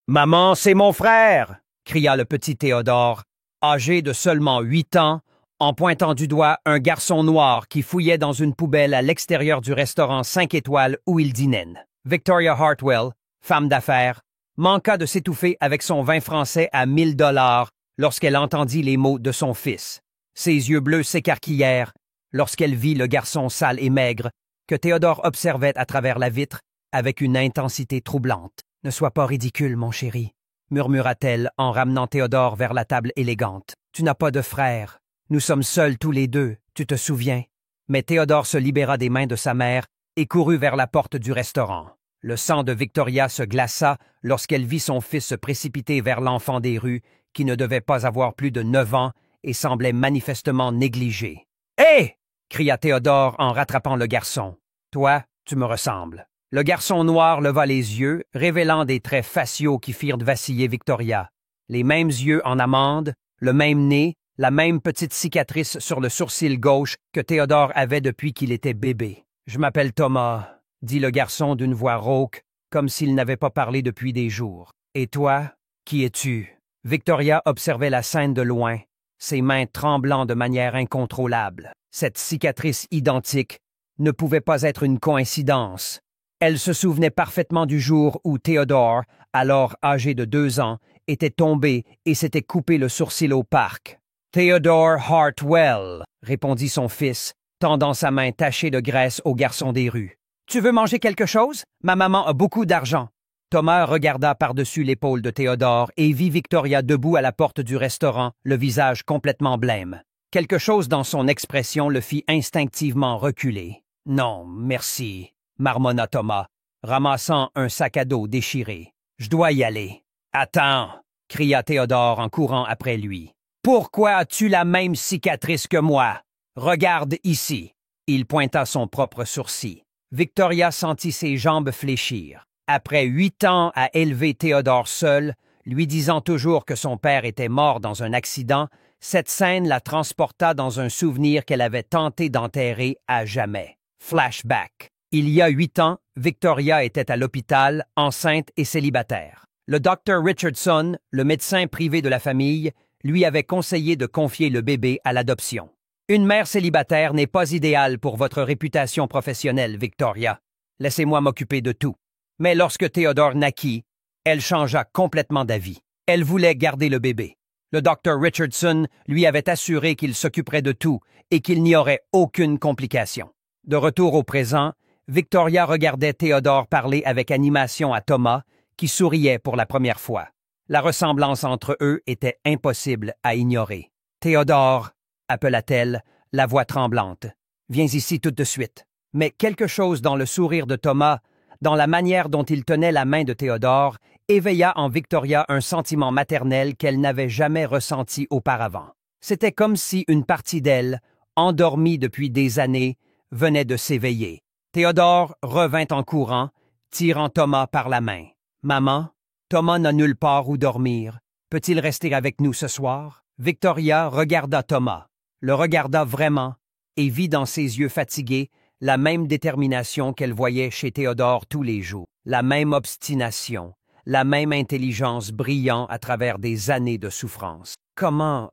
Maman, c'est mon frère! Cria le petit Théodore, âgé de seulement 8 ans, en pointant du doigt un garçon noir qui fouillait dans une poubelle à l'extérieur du restaurant 5 étoiles où il dînait. Victoria Hartwell, femme d'affaires, manqua de s'étouffer avec son vin français à 1 000 $ lorsqu'elle entendit les mots de son fils. Ses yeux bleus s'écarquillèrent lorsqu'elle vit le garçon sale et maigre que Théodore observait à travers la vitre avec une intensité troublante. « Ne sois pas ridicule, mon chéri, » murmura-t-elle en ramenant Théodore vers la table élégante. « Tu n'as pas de frère. Nous sommes seuls tous les deux, tu te souviens? » Mais Théodore se libéra des mains de sa mère et courut vers la porte du restaurant. Le sang de Victoria se glaça lorsqu'elle vit son fils se précipiter vers l'enfant des rues qui ne devait pas avoir plus de 9 ans et semblait manifestement négligé. « Hé! » cria Théodore en rattrapant le garçon. « Toi, tu me ressembles. » Le garçon noir leva les yeux, révélant des traits faciaux qui firent vaciller Victoria. Les mêmes yeux en amande, le même nez, la même petite cicatrice sur le sourcil gauche que Théodore avait depuis qu'il était bébé. « Je m'appelle Thomas, » dit le garçon d'une voix rauque, comme s'il n'avait pas parlé depuis des jours. « Et toi, qui es-tu? » Victoria observait la scène de loin, ses mains tremblant de manière incontrôlable. Cette cicatrice identique ne pouvait pas être une coïncidence. Elle se souvenait parfaitement du jour où Théodore, alors âgé de 2 ans, était tombé et s'était coupé le sourcil au parc. « Theodore Hartwell, » répondit son fils, tendant sa main tachée de graisse au garçon des rues. « Tu veux manger quelque chose? Ma maman a beaucoup d'argent. » Thomas regarda par-dessus l'épaule de Théodore et vit Victoria debout à la porte du restaurant, le visage complètement blême. Quelque chose dans son expression le fit instinctivement reculer. « Non, merci. » marmonna Thomas, ramassant un sac à dos déchiré. « Je dois y aller. »« Attends » cria Théodore en courant après lui. « Pourquoi as-tu la même cicatrice que moi? Regarde ici. » Il pointa son propre sourcil. Victoria sentit ses jambes fléchir. Après 8 ans à élever Théodore seul, lui disant toujours que son père était mort dans un accident, cette scène la transporta dans un souvenir qu'elle avait tenté d'enterrer à jamais. Flashback. Il y a 8 ans, Victoria était à l'hôpital, enceinte et célibataire. Le docteur Richardson, le médecin privé de la famille, lui avait conseillé de confier le bébé à l'adoption. Une mère célibataire n'est pas idéale pour votre réputation professionnelle, Victoria. Laissez-moi m'occuper de tout. Mais lorsque Théodore naquit, elle changea complètement d'avis. Elle voulait garder le bébé. Le docteur Richardson lui avait assuré qu'il s'occuperait de tout et qu'il n'y aurait aucune complication. De retour au présent, Victoria regardait Théodore parler avec animation à Thomas, qui souriait pour la première fois. La ressemblance entre eux était impossible à ignorer. « Théodore » appela-t-elle, la voix tremblante. « Viens ici tout de suite. » Mais quelque chose dans le sourire de Thomas, dans la manière dont il tenait la main de Théodore, éveilla en Victoria un sentiment maternel qu'elle n'avait jamais ressenti auparavant. C'était comme si une partie d'elle, endormie depuis des années, venait de s'éveiller. Théodore revint en courant, tirant Thomas par la main. « Maman, Thomas n'a nulle part où dormir. Peut-il rester avec nous ce soir? » Victoria regarda Thomas, le regarda vraiment, et vit dans ses yeux fatigués la même détermination qu'elle voyait chez Théodore tous les jours, la même obstination, la même intelligence brillant à travers des années de souffrance. « Comment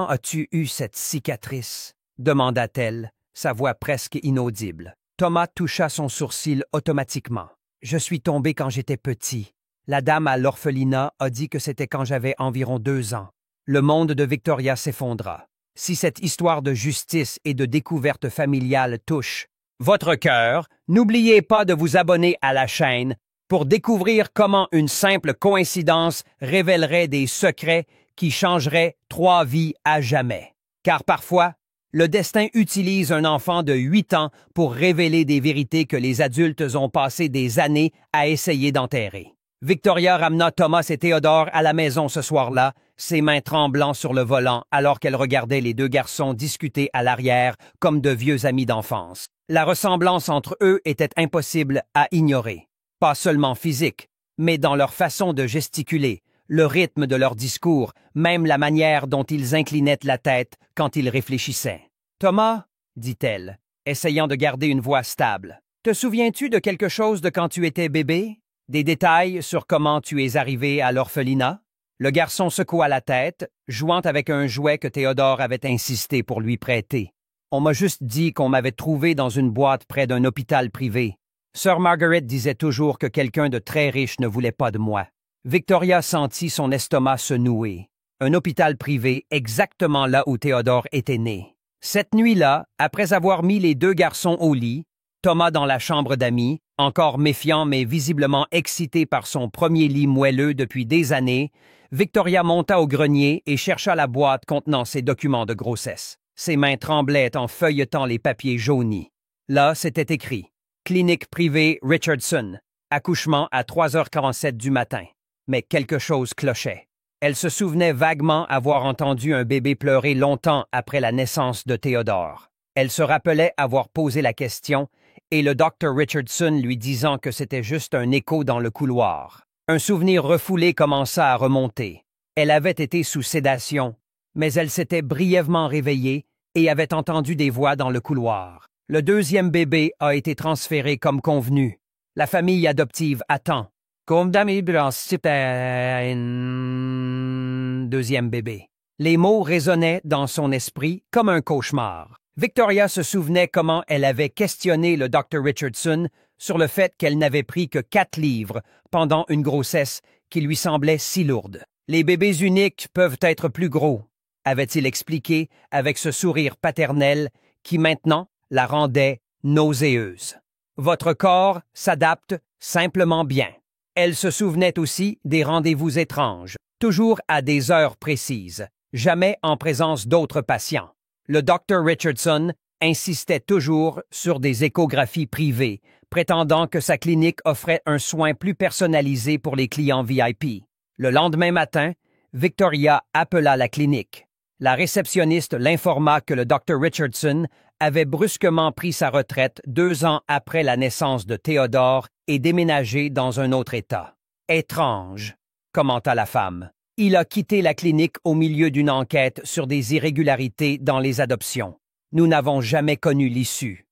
as-tu eu cette cicatrice? » demanda-t-elle, sa voix presque inaudible. Thomas toucha son sourcil automatiquement. « Je suis tombé quand j'étais petit. La dame à l'orphelinat a dit que c'était quand j'avais environ 2 ans. » Le monde de Victoria s'effondra. Si cette histoire de justice et de découverte familiale touche votre cœur, n'oubliez pas de vous abonner à la chaîne pour découvrir comment une simple coïncidence révélerait des secrets qui changeraient 3 vies à jamais. Car parfois, le destin utilise un enfant de 8 ans pour révéler des vérités que les adultes ont passé des années à essayer d'enterrer. Victoria ramena Thomas et Théodore à la maison ce soir-là, ses mains tremblant sur le volant alors qu'elle regardait les 2 garçons discuter à l'arrière comme de vieux amis d'enfance. La ressemblance entre eux était impossible à ignorer. Pas seulement physique, mais dans leur façon de gesticuler, le rythme de leur discours, même la manière dont ils inclinaient la tête quand ils réfléchissaient. « Thomas, » dit-elle, essayant de garder une voix stable, « te souviens-tu de quelque chose de quand tu étais bébé? » Des détails sur comment tu es arrivé à l'orphelinat? Le garçon secoua la tête, jouant avec un jouet que Théodore avait insisté pour lui prêter. On m'a juste dit qu'on m'avait trouvé dans une boîte près d'un hôpital privé. Sœur Margaret disait toujours que quelqu'un de très riche ne voulait pas de moi. Victoria sentit son estomac se nouer. Un hôpital privé exactement là où Théodore était né. Cette nuit-là, après avoir mis les deux garçons au lit, Thomas dans la chambre d'amis, encore méfiant mais visiblement excité par son premier lit moelleux depuis des années, Victoria monta au grenier et chercha la boîte contenant ses documents de grossesse. Ses mains tremblaient en feuilletant les papiers jaunis. Là, c'était écrit « Clinique privée Richardson, accouchement à 3h47 du matin ». Mais quelque chose clochait. Elle se souvenait vaguement avoir entendu un bébé pleurer longtemps après la naissance de Théodore. Elle se rappelait avoir posé la question et le Dr. Richardson lui disant que c'était juste un écho dans le couloir. Un souvenir refoulé commença à remonter. Elle avait été sous sédation, mais elle s'était brièvement réveillée et avait entendu des voix dans le couloir. Le deuxième bébé a été transféré comme convenu. La famille adoptive attend. Deuxième bébé. Les mots résonnaient dans son esprit comme un cauchemar. Victoria se souvenait comment elle avait questionné le Dr. Richardson sur le fait qu'elle n'avait pris que 4 livres pendant une grossesse qui lui semblait si lourde. Les bébés uniques peuvent être plus gros, avait-il expliqué avec ce sourire paternel qui maintenant la rendait nauséeuse. Votre corps s'adapte simplement bien. Elle se souvenait aussi des rendez-vous étranges, toujours à des heures précises, jamais en présence d'autres patients. Le Dr. Richardson insistait toujours sur des échographies privées, prétendant que sa clinique offrait un soin plus personnalisé pour les clients VIP. Le lendemain matin, Victoria appela la clinique. La réceptionniste l'informa que le Dr. Richardson avait brusquement pris sa retraite 2 ans après la naissance de Théodore et déménagé dans un autre État. « Étrange », commenta la femme. « Il a quitté la clinique au milieu d'une enquête sur des irrégularités dans les adoptions. Nous n'avons jamais connu l'issue. »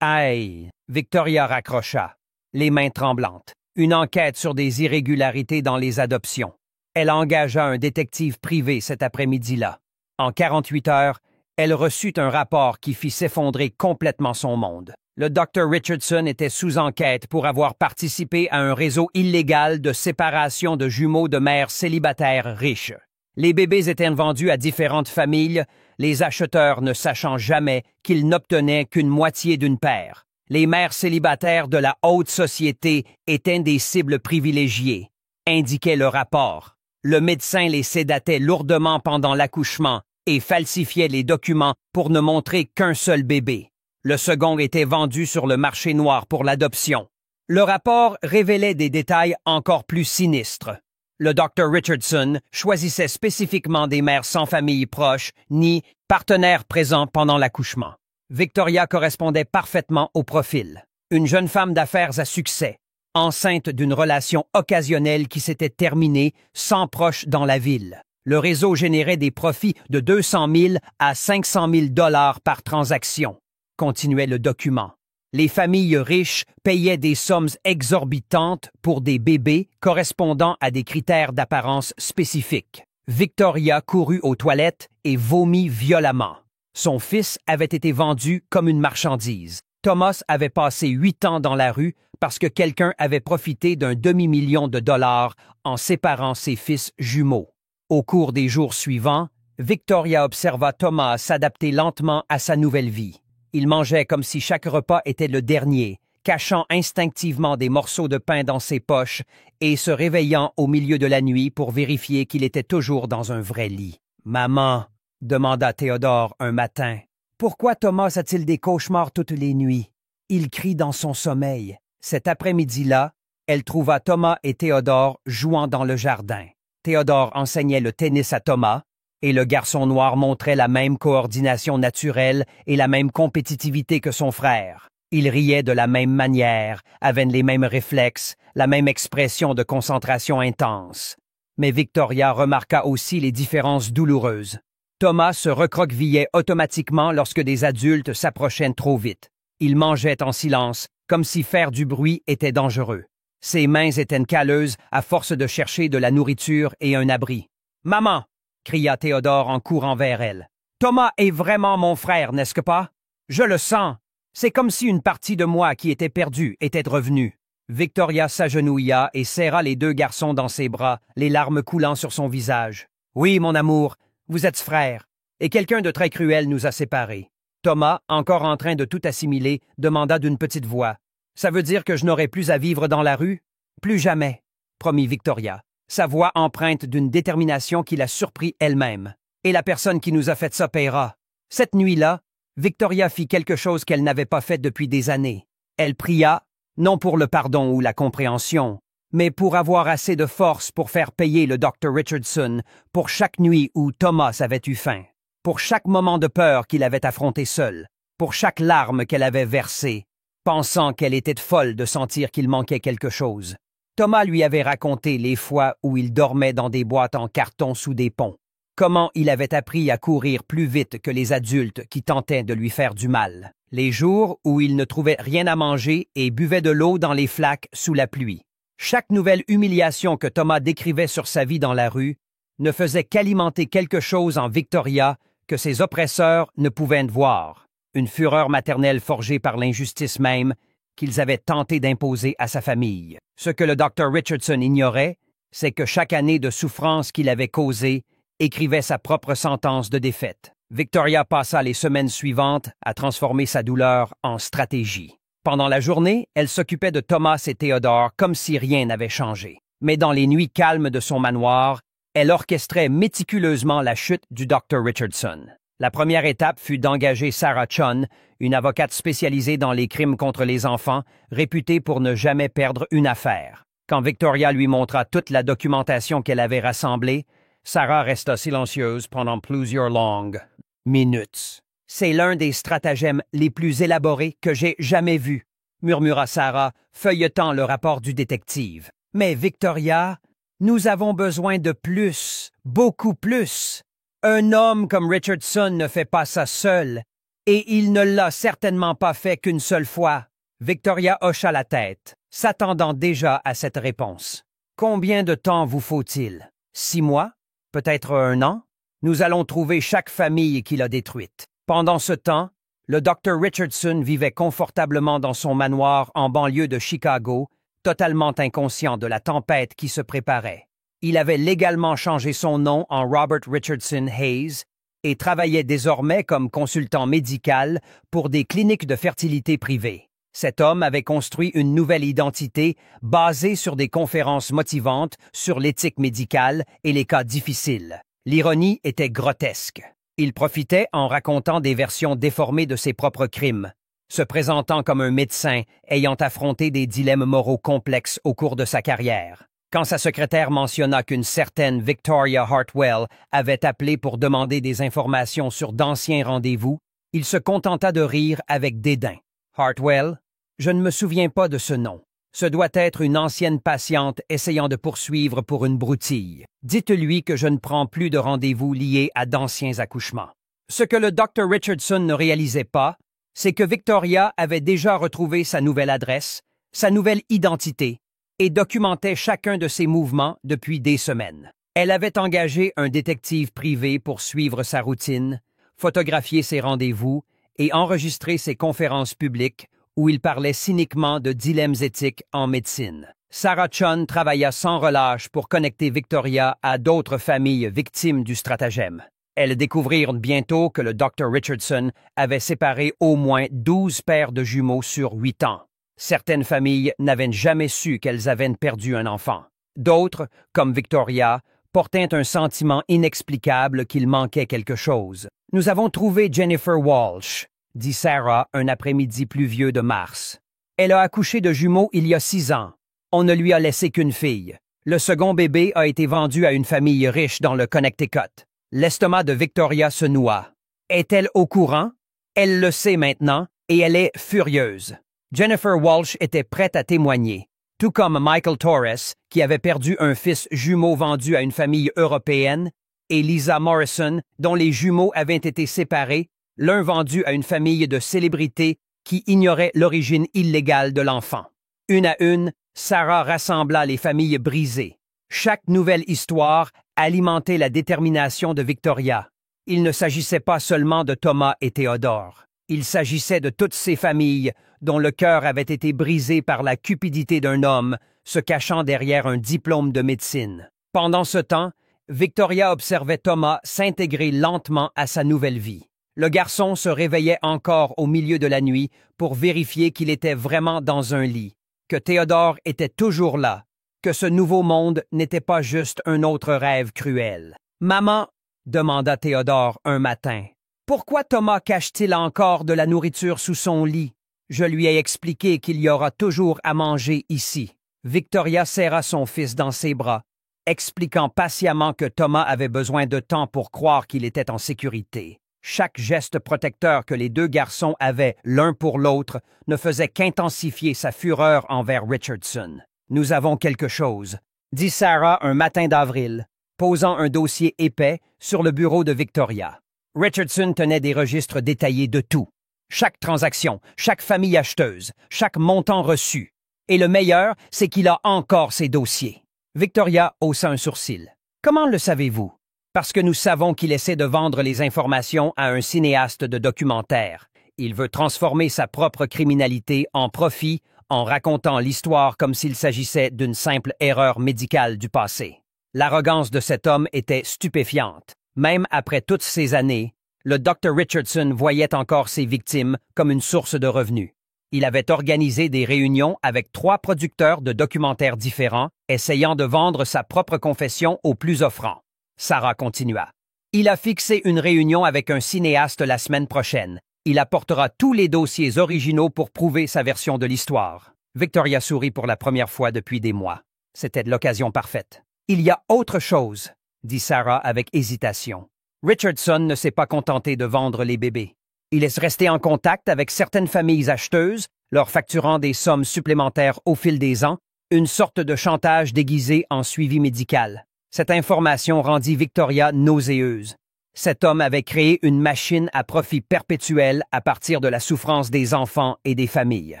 Aïe! Victoria raccrocha, les mains tremblantes. Une enquête sur des irrégularités dans les adoptions. Elle engagea un détective privé cet après-midi-là. En 48 heures, elle reçut un rapport qui fit s'effondrer complètement son monde. Le Dr. Richardson était sous enquête pour avoir participé à un réseau illégal de séparation de jumeaux de mères célibataires riches. Les bébés étaient vendus à différentes familles, les acheteurs ne sachant jamais qu'ils n'obtenaient qu'une moitié d'une paire. Les mères célibataires de la haute société étaient des cibles privilégiées, indiquait le rapport. Le médecin les sédatait lourdement pendant l'accouchement et falsifiait les documents pour ne montrer qu'un seul bébé. Le second était vendu sur le marché noir pour l'adoption. Le rapport révélait des détails encore plus sinistres. Le Dr. Richardson choisissait spécifiquement des mères sans famille proche ni partenaires présents pendant l'accouchement. Victoria correspondait parfaitement au profil. Une jeune femme d'affaires à succès, enceinte d'une relation occasionnelle qui s'était terminée sans proche dans la ville. Le réseau générait des profits de 200 000 à 500 000 $ par transaction, continuait le document. Les familles riches payaient des sommes exorbitantes pour des bébés correspondant à des critères d'apparence spécifiques. Victoria courut aux toilettes et vomit violemment. Son fils avait été vendu comme une marchandise. Thomas avait passé 8 ans dans la rue parce que quelqu'un avait profité d'un demi-million de dollars en séparant ses fils jumeaux. Au cours des jours suivants, Victoria observa Thomas s'adapter lentement à sa nouvelle vie. Il mangeait comme si chaque repas était le dernier, cachant instinctivement des morceaux de pain dans ses poches et se réveillant au milieu de la nuit pour vérifier qu'il était toujours dans un vrai lit. « Maman », demanda Théodore un matin, « pourquoi Thomas a-t-il des cauchemars toutes les nuits? Il crie dans son sommeil. » Cet après-midi-là, elle trouva Thomas et Théodore jouant dans le jardin. Théodore enseignait le tennis à Thomas, et le garçon noir montrait la même coordination naturelle et la même compétitivité que son frère. Il riait de la même manière, avait les mêmes réflexes, la même expression de concentration intense. Mais Victoria remarqua aussi les différences douloureuses. Thomas se recroquevillait automatiquement lorsque des adultes s'approchaient trop vite. Il mangeait en silence, comme si faire du bruit était dangereux. Ses mains étaient calleuses à force de chercher de la nourriture et un abri. « Maman! » cria Théodore en courant vers elle. « Thomas est vraiment mon frère, n'est-ce pas? Je le sens. C'est comme si une partie de moi qui était perdue était revenue. » Victoria s'agenouilla et serra les deux garçons dans ses bras, les larmes coulant sur son visage. « Oui, mon amour, vous êtes frères, et quelqu'un de très cruel nous a séparés. » Thomas, encore en train de tout assimiler, demanda d'une petite voix. « Ça veut dire que je n'aurai plus à vivre dans la rue? »« Plus jamais, » promit Victoria, sa voix empreinte d'une détermination qui la surprit elle-même. « Et la personne qui nous a fait ça paiera. » Cette nuit-là, Victoria fit quelque chose qu'elle n'avait pas fait depuis des années. Elle pria, non pour le pardon ou la compréhension, mais pour avoir assez de force pour faire payer le Dr. Richardson pour chaque nuit où Thomas avait eu faim, pour chaque moment de peur qu'il avait affronté seul, pour chaque larme qu'elle avait versée, pensant qu'elle était folle de sentir qu'il manquait quelque chose. Thomas lui avait raconté les fois où il dormait dans des boîtes en carton sous des ponts, comment il avait appris à courir plus vite que les adultes qui tentaient de lui faire du mal, les jours où il ne trouvait rien à manger et buvait de l'eau dans les flaques sous la pluie. Chaque nouvelle humiliation que Thomas décrivait sur sa vie dans la rue ne faisait qu'alimenter quelque chose en Victoria que ses oppresseurs ne pouvaient voir, une fureur maternelle forgée par l'injustice même qu'ils avaient tenté d'imposer à sa famille. Ce que le Dr. Richardson ignorait, c'est que chaque année de souffrance qu'il avait causée écrivait sa propre sentence de défaite. Victoria passa les semaines suivantes à transformer sa douleur en stratégie. Pendant la journée, elle s'occupait de Thomas et Théodore comme si rien n'avait changé. Mais dans les nuits calmes de son manoir, elle orchestrait méticuleusement la chute du Dr. Richardson. La première étape fut d'engager Sarah Chun, une avocate spécialisée dans les crimes contre les enfants, réputée pour ne jamais perdre une affaire. Quand Victoria lui montra toute la documentation qu'elle avait rassemblée, Sarah resta silencieuse pendant plusieurs longues minutes. « C'est l'un des stratagèmes les plus élaborés que j'ai jamais vus, » murmura Sarah, feuilletant le rapport du détective. « Mais Victoria, nous avons besoin de plus, beaucoup plus. Un homme comme Richardson ne fait pas ça seul, et il ne l'a certainement pas fait qu'une seule fois. » Victoria hocha la tête, s'attendant déjà à cette réponse. « Combien de temps vous faut-il? 6 mois? Peut-être 1 an? Nous allons trouver chaque famille qui l'a détruite. » Pendant ce temps, le Dr. Richardson vivait confortablement dans son manoir en banlieue de Chicago, totalement inconscient de la tempête qui se préparait. Il avait légalement changé son nom en Robert Richardson Hayes et travaillait désormais comme consultant médical pour des cliniques de fertilité privées. Cet homme avait construit une nouvelle identité basée sur des conférences motivantes sur l'éthique médicale et les cas difficiles. L'ironie était grotesque. Il profitait en racontant des versions déformées de ses propres crimes, se présentant comme un médecin ayant affronté des dilemmes moraux complexes au cours de sa carrière. Quand sa secrétaire mentionna qu'une certaine Victoria Hartwell avait appelé pour demander des informations sur d'anciens rendez-vous, il se contenta de rire avec dédain. « Hartwell? Je ne me souviens pas de ce nom. Ce doit être une ancienne patiente essayant de poursuivre pour une broutille. Dites-lui que je ne prends plus de rendez-vous liés à d'anciens accouchements. » Ce que le Dr. Richardson ne réalisait pas, c'est que Victoria avait déjà retrouvé sa nouvelle adresse, sa nouvelle identité, et documentait chacun de ses mouvements depuis des semaines. Elle avait engagé un détective privé pour suivre sa routine, photographier ses rendez-vous et enregistrer ses conférences publiques où il parlait cyniquement de dilemmes éthiques en médecine. Sarah Chun travailla sans relâche pour connecter Victoria à d'autres familles victimes du stratagème. Elles découvrirent bientôt que le Dr. Richardson avait séparé au moins 12 paires de jumeaux sur 8 ans. Certaines familles n'avaient jamais su qu'elles avaient perdu un enfant. D'autres, comme Victoria, portaient un sentiment inexplicable qu'il manquait quelque chose. « Nous avons trouvé Jennifer Walsh », dit Sarah un après-midi pluvieux de mars. « Elle a accouché de jumeaux il y a 6 ans. On ne lui a laissé qu'une fille. Le second bébé a été vendu à une famille riche dans le Connecticut. » L'estomac de Victoria se noua. Est-elle au courant? Elle le sait maintenant et elle est furieuse. Jennifer Walsh était prête à témoigner, tout comme Michael Torres, qui avait perdu un fils jumeau vendu à une famille européenne, et Lisa Morrison, dont les jumeaux avaient été séparés, l'un vendu à une famille de célébrités qui ignorait l'origine illégale de l'enfant. Une à une, Sarah rassembla les familles brisées. Chaque nouvelle histoire alimentait la détermination de Victoria. Il ne s'agissait pas seulement de Thomas et Théodore. Il s'agissait de toutes ces familles dont le cœur avait été brisé par la cupidité d'un homme se cachant derrière un diplôme de médecine. Pendant ce temps, Victoria observait Thomas s'intégrer lentement à sa nouvelle vie. Le garçon se réveillait encore au milieu de la nuit pour vérifier qu'il était vraiment dans un lit, que Théodore était toujours là, que ce nouveau monde n'était pas juste un autre rêve cruel. « Maman, » demanda Théodore un matin, « pourquoi Thomas cache-t-il encore de la nourriture sous son lit? Je lui ai expliqué qu'il y aura toujours à manger ici. » Victoria serra son fils dans ses bras, expliquant patiemment que Thomas avait besoin de temps pour croire qu'il était en sécurité. Chaque geste protecteur que les deux garçons avaient l'un pour l'autre ne faisait qu'intensifier sa fureur envers Richardson. « Nous avons quelque chose, » dit Sarah un matin d'avril, posant un dossier épais sur le bureau de Victoria. Richardson tenait des registres détaillés de tout. Chaque transaction, chaque famille acheteuse, chaque montant reçu. Et le meilleur, c'est qu'il a encore ses dossiers. Victoria haussa un sourcil. « Comment le savez-vous? » « Parce que nous savons qu'il essaie de vendre les informations à un cinéaste de documentaire. Il veut transformer sa propre criminalité en profit en racontant l'histoire comme s'il s'agissait d'une simple erreur médicale du passé. » L'arrogance de cet homme était stupéfiante. Même après toutes ces années, le Dr. Richardson voyait encore ses victimes comme une source de revenus. Il avait organisé des réunions avec 3 producteurs de documentaires différents, essayant de vendre sa propre confession aux plus offrants. Sarah continua. « Il a fixé une réunion avec un cinéaste la semaine prochaine. Il apportera tous les dossiers originaux pour prouver sa version de l'histoire. » Victoria sourit pour la première fois depuis des mois. C'était l'occasion parfaite. « Il y a autre chose, » dit Sarah avec hésitation. Richardson ne s'est pas contenté de vendre les bébés. Il est resté en contact avec certaines familles acheteuses, leur facturant des sommes supplémentaires au fil des ans, une sorte de chantage déguisé en suivi médical. Cette information rendit Victoria nauséeuse. Cet homme avait créé une machine à profit perpétuel à partir de la souffrance des enfants et des familles.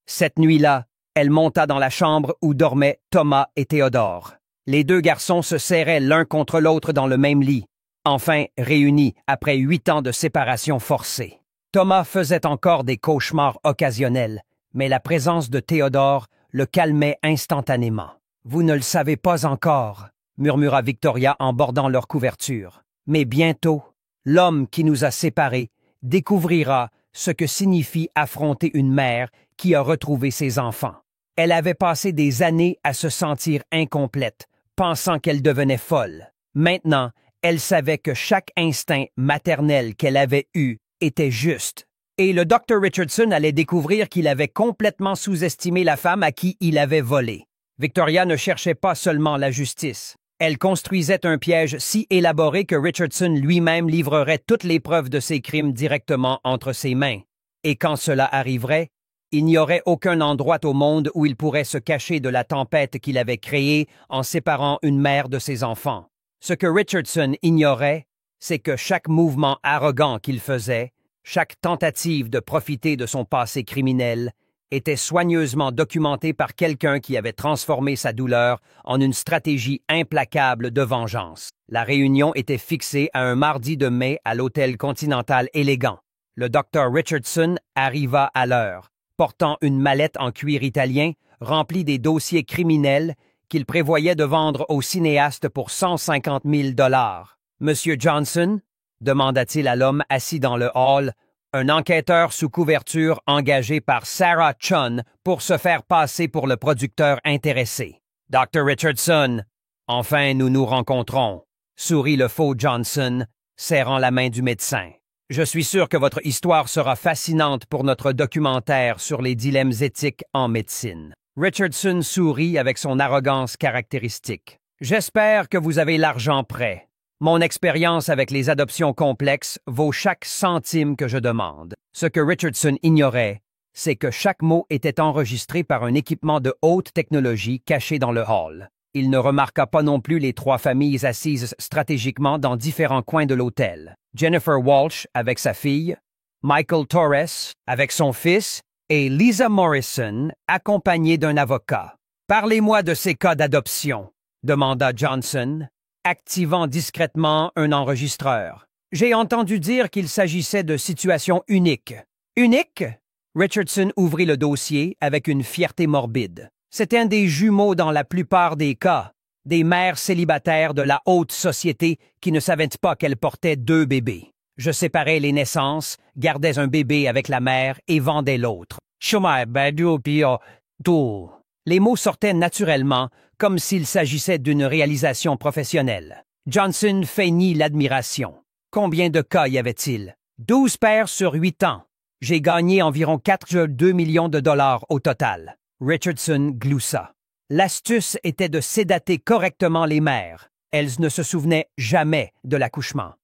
Cette nuit-là, elle monta dans la chambre où dormaient Thomas et Théodore. Les deux garçons se serraient l'un contre l'autre dans le même lit, enfin réunis après 8 ans de séparation forcée. Thomas faisait encore des cauchemars occasionnels, mais la présence de Théodore le calmait instantanément. « Vous ne le savez pas encore, » murmura Victoria en bordant leur couverture. « Mais bientôt, l'homme qui nous a séparés découvrira ce que signifie affronter une mère qui a retrouvé ses enfants. Elle avait passé des années à se sentir incomplète, pensant qu'elle devenait folle. Maintenant, elle savait que chaque instinct maternel qu'elle avait eu était juste. Et le Dr. Richardson allait découvrir qu'il avait complètement sous-estimé la femme à qui il avait volé. Victoria ne cherchait pas seulement la justice. Elle construisait un piège si élaboré que Richardson lui-même livrerait toutes les preuves de ses crimes directement entre ses mains. Et quand cela arriverait, il n'y aurait aucun endroit au monde où il pourrait se cacher de la tempête qu'il avait créée en séparant une mère de ses enfants. Ce que Richardson ignorait, c'est que chaque mouvement arrogant qu'il faisait, chaque tentative de profiter de son passé criminel, était soigneusement documenté par quelqu'un qui avait transformé sa douleur en une stratégie implacable de vengeance. La réunion était fixée à un mardi de mai à l'hôtel Continental élégant. Le Dr. Richardson arriva à l'heure, portant une mallette en cuir italien remplie des dossiers criminels qu'il prévoyait de vendre au cinéaste pour 150 000 $. « Monsieur Johnson ?» demanda-t-il à l'homme assis dans le hall, un enquêteur sous couverture engagé par Sarah Chun pour se faire passer pour le producteur intéressé. « Dr. Richardson, enfin nous nous rencontrons », sourit le faux Johnson, serrant la main du médecin. « Je suis sûr que votre histoire sera fascinante pour notre documentaire sur les dilemmes éthiques en médecine. » Richardson sourit avec son arrogance caractéristique. « J'espère que vous avez l'argent prêt. Mon expérience avec les adoptions complexes vaut chaque centime que je demande. » Ce que Richardson ignorait, c'est que chaque mot était enregistré par un équipement de haute technologie caché dans le hall. Il ne remarqua pas non plus les 3 familles assises stratégiquement dans différents coins de l'hôtel. Jennifer Walsh avec sa fille, Michael Torres avec son fils et Lisa Morrison, accompagnée d'un avocat. « Parlez-moi de ces cas d'adoption », demanda Johnson, activant discrètement un enregistreur. « J'ai entendu dire qu'il s'agissait de situations uniques. » « Uniques? » Richardson ouvrit le dossier avec une fierté morbide. C'était des jumeaux dans la plupart des cas, des mères célibataires de la haute société qui ne savaient pas qu'elles portaient 2 bébés. Je séparais les naissances, gardais un bébé avec la mère et vendais l'autre. Les mots sortaient naturellement, comme s'il s'agissait d'une réalisation professionnelle. Johnson feignit l'admiration. Combien de cas y avait-il? 12 pères sur 8 ans. J'ai gagné environ 4,2 millions de dollars au total. Richardson gloussa. L'astuce était de sédater correctement les mères. Elles ne se souvenaient jamais de l'accouchement.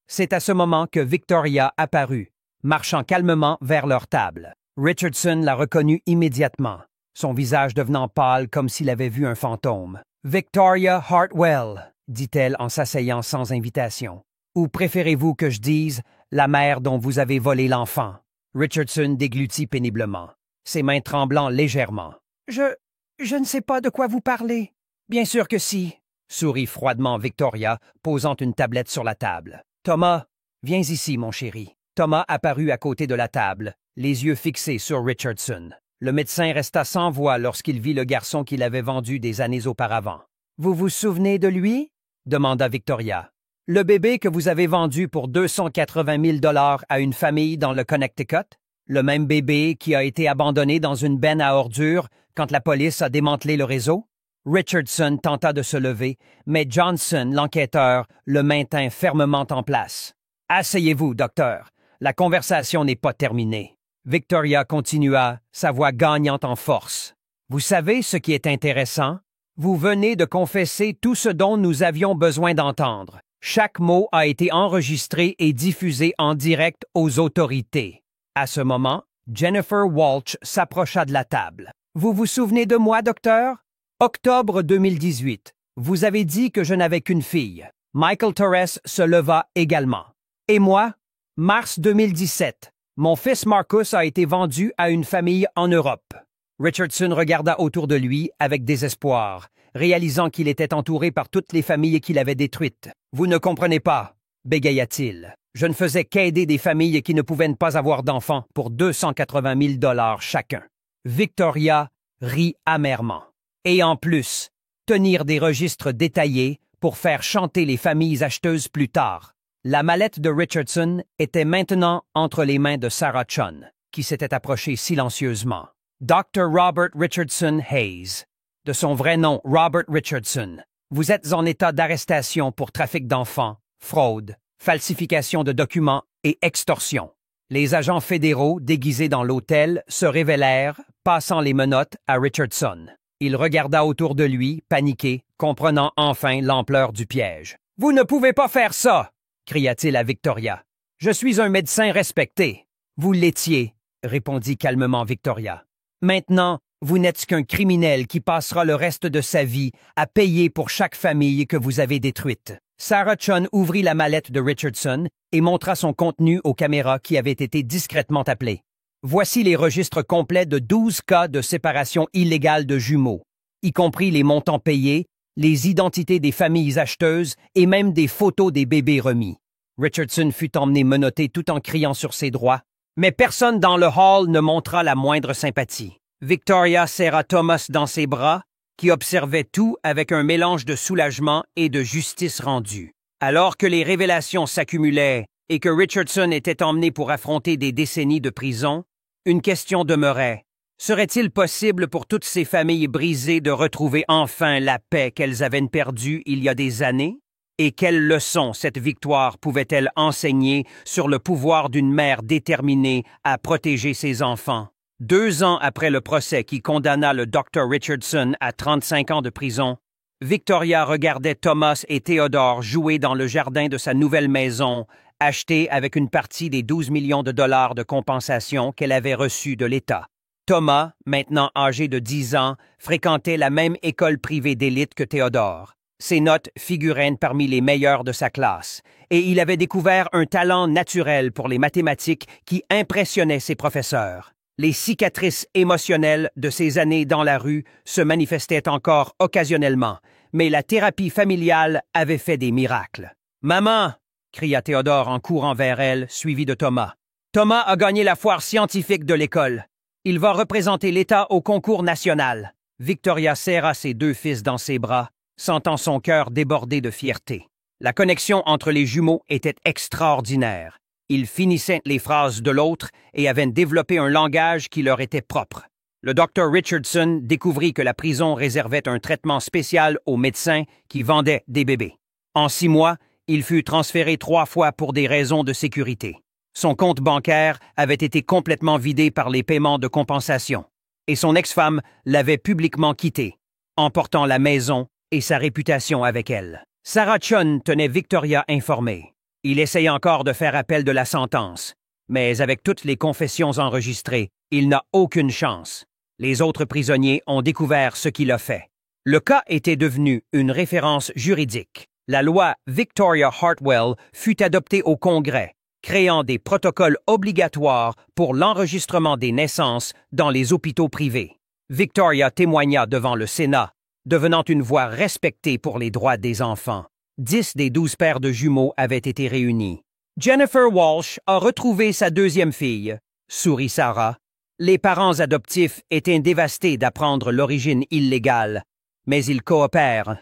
C'est à ce moment que Victoria apparut, marchant calmement vers leur table. Richardson la reconnut immédiatement, son visage devenant pâle comme s'il avait vu un fantôme. « Victoria Hartwell », dit-elle en s'asseyant sans invitation. « Ou préférez-vous que je dise la mère dont vous avez volé l'enfant? » Richardson déglutit péniblement, ses mains tremblant légèrement. « Je ne sais pas de quoi vous parlez. »« Bien sûr que si, » sourit froidement Victoria, posant une tablette sur la table. « Thomas, viens ici, mon chéri. » Thomas apparut à côté de la table, les yeux fixés sur Richardson. Le médecin resta sans voix lorsqu'il vit le garçon qu'il avait vendu des années auparavant. « Vous vous souvenez de lui? » demanda Victoria. « Le bébé que vous avez vendu pour 280 000 $ à une famille dans le Connecticut? Le même bébé qui a été abandonné dans une benne à ordures quand la police a démantelé le réseau? » Richardson tenta de se lever, mais Johnson, l'enquêteur, le maintint fermement en place. « Asseyez-vous, docteur. La conversation n'est pas terminée. » Victoria continua, sa voix gagnante en force. « Vous savez ce qui est intéressant? Vous venez de confesser tout ce dont nous avions besoin d'entendre. Chaque mot a été enregistré et diffusé en direct aux autorités. » À ce moment, Jennifer Walsh s'approcha de la table. « Vous vous souvenez de moi, docteur? Octobre 2018. Vous avez dit que je n'avais qu'une fille. Michael Torres se leva également. Et moi? Mars 2017. Mon fils Marcus a été vendu à une famille en Europe. » Richardson regarda autour de lui avec désespoir, réalisant qu'il était entouré par toutes les familles qu'il avait détruites. « Vous ne comprenez pas, » bégaya-t-il. « Je ne faisais qu'aider des familles qui ne pouvaient pas avoir d'enfants pour 280 000 $ chacun. » Victoria rit amèrement. « Et en plus, tenir des registres détaillés pour faire chanter les familles acheteuses plus tard. » La mallette de Richardson était maintenant entre les mains de Sarah Chun, qui s'était approchée silencieusement. Dr. Robert Richardson Hayes. De son vrai nom, Robert Richardson. Vous êtes en état d'arrestation pour trafic d'enfants, fraude, falsification de documents et extorsion. Les agents fédéraux déguisés dans l'hôtel se révélèrent, passant les menottes à Richardson. Il regarda autour de lui, paniqué, comprenant enfin l'ampleur du piège. « Vous ne pouvez pas faire ça! » cria-t-il à Victoria. « Je suis un médecin respecté. »« Vous l'étiez, » répondit calmement Victoria. « Maintenant, vous n'êtes qu'un criminel qui passera le reste de sa vie à payer pour chaque famille que vous avez détruite. » Sarah Chun ouvrit la mallette de Richardson et montra son contenu aux caméras qui avaient été discrètement appelées. Voici les registres complets de 12 cas de séparation illégale de jumeaux, y compris les montants payés, les identités des familles acheteuses et même des photos des bébés remis. Richardson fut emmené menotté tout en criant sur ses droits, mais personne dans le hall ne montra la moindre sympathie. Victoria serra Thomas dans ses bras, qui observait tout avec un mélange de soulagement et de justice rendue. Alors que les révélations s'accumulaient et que Richardson était emmené pour affronter des décennies de prison, une question demeurait. Serait-il possible pour toutes ces familles brisées de retrouver enfin la paix qu'elles avaient perdue il y a des années? Et quelle leçon cette victoire pouvait-elle enseigner sur le pouvoir d'une mère déterminée à protéger ses enfants? 2 ans après le procès qui condamna le Dr. Richardson à 35 ans de prison, Victoria regardait Thomas et Theodore jouer dans le jardin de sa nouvelle maison, achetée avec une partie des 12 millions de dollars de compensation qu'elle avait reçue de l'État. Thomas, maintenant âgé de 10 ans, fréquentait la même école privée d'élite que Theodore. Ses notes figuraient parmi les meilleures de sa classe, et il avait découvert un talent naturel pour les mathématiques qui impressionnait ses professeurs. Les cicatrices émotionnelles de ces années dans la rue se manifestaient encore occasionnellement, mais la thérapie familiale avait fait des miracles. « Maman !» cria Théodore en courant vers elle, suivi de Thomas. « Thomas a gagné la foire scientifique de l'école. Il va représenter l'État au concours national. » Victoria serra ses deux fils dans ses bras, sentant son cœur déborder de fierté. La connexion entre les jumeaux était extraordinaire. Ils finissaient les phrases de l'autre et avaient développé un langage qui leur était propre. Le docteur Richardson découvrit que la prison réservait un traitement spécial aux médecins qui vendaient des bébés. En 6 mois, il fut transféré 3 fois pour des raisons de sécurité. Son compte bancaire avait été complètement vidé par les paiements de compensation, et son ex-femme l'avait publiquement quitté, emportant la maison et sa réputation avec elle. Sarah Chun tenait Victoria informée. Il essayait encore de faire appel de la sentence, mais avec toutes les confessions enregistrées, il n'a aucune chance. Les autres prisonniers ont découvert ce qu'il a fait. Le cas était devenu une référence juridique. La loi Victoria Hartwell fut adoptée au Congrès, créant des protocoles obligatoires pour l'enregistrement des naissances dans les hôpitaux privés. Victoria témoigna devant le Sénat, devenant une voix respectée pour les droits des enfants. 10 des 12 pères de jumeaux avaient été réunis. Jennifer Walsh a retrouvé sa deuxième fille, sourit Sarah. Les parents adoptifs étaient dévastés d'apprendre l'origine illégale, mais ils coopèrent.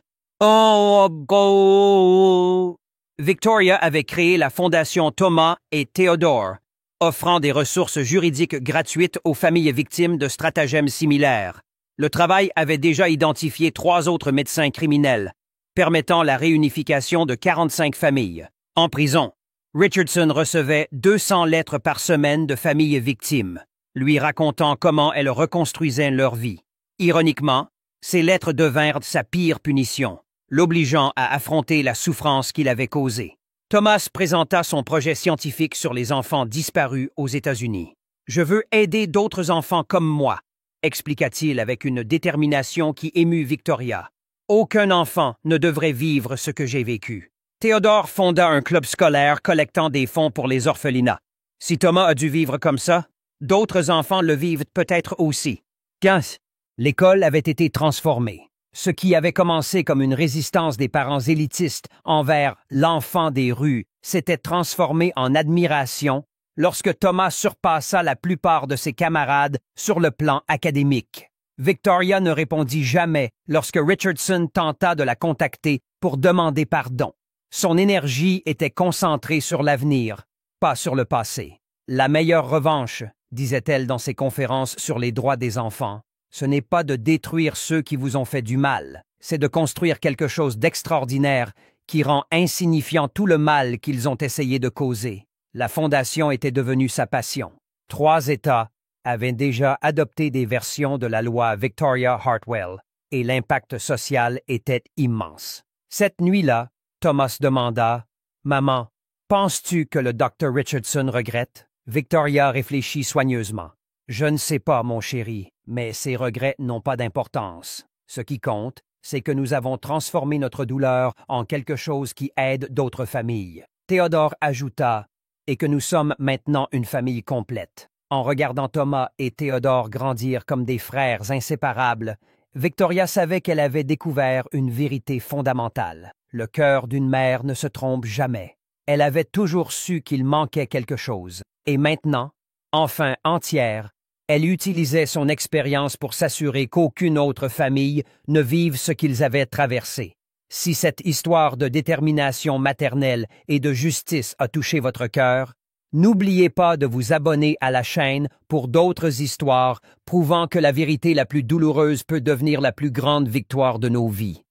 Victoria avait créé la fondation Thomas et Theodore, offrant des ressources juridiques gratuites aux familles victimes de stratagèmes similaires. Le travail avait déjà identifié 3 autres médecins criminels, permettant la réunification de 45 familles. En prison, Richardson recevait 200 lettres par semaine de familles victimes, lui racontant comment elles reconstruisaient leur vie. Ironiquement, ces lettres devinrent sa pire punition, l'obligeant à affronter la souffrance qu'il avait causée. Thomas présenta son projet scientifique sur les enfants disparus aux États-Unis. « Je veux aider d'autres enfants comme moi », expliqua-t-il avec une détermination qui émut Victoria. « Aucun enfant ne devrait vivre ce que j'ai vécu. » Théodore fonda un club scolaire collectant des fonds pour les orphelinats. Si Thomas a dû vivre comme ça, d'autres enfants le vivent peut-être aussi. 15. L'école avait été transformée. Ce qui avait commencé comme une résistance des parents élitistes envers l'enfant des rues s'était transformé en admiration lorsque Thomas surpassa la plupart de ses camarades sur le plan académique. Victoria ne répondit jamais lorsque Richardson tenta de la contacter pour demander pardon. Son énergie était concentrée sur l'avenir, pas sur le passé. La meilleure revanche, disait-elle dans ses conférences sur les droits des enfants, ce n'est pas de détruire ceux qui vous ont fait du mal, c'est de construire quelque chose d'extraordinaire qui rend insignifiant tout le mal qu'ils ont essayé de causer. La fondation était devenue sa passion. 3 États avaient déjà adopté des versions de la loi Victoria Hartwell, et l'impact social était immense. Cette nuit-là, Thomas demanda « Maman, penses-tu que le Dr. Richardson regrette ?» Victoria réfléchit soigneusement. « Je ne sais pas, mon chéri, mais ces regrets n'ont pas d'importance. Ce qui compte, c'est que nous avons transformé notre douleur en quelque chose qui aide d'autres familles. » Théodore ajouta « Et que nous sommes maintenant une famille complète. » En regardant Thomas et Théodore grandir comme des frères inséparables, Victoria savait qu'elle avait découvert une vérité fondamentale. Le cœur d'une mère ne se trompe jamais. Elle avait toujours su qu'il manquait quelque chose. Et maintenant, enfin entière, elle utilisait son expérience pour s'assurer qu'aucune autre famille ne vive ce qu'ils avaient traversé. Si cette histoire de détermination maternelle et de justice a touché votre cœur, n'oubliez pas de vous abonner à la chaîne pour d'autres histoires prouvant que la vérité la plus douloureuse peut devenir la plus grande victoire de nos vies.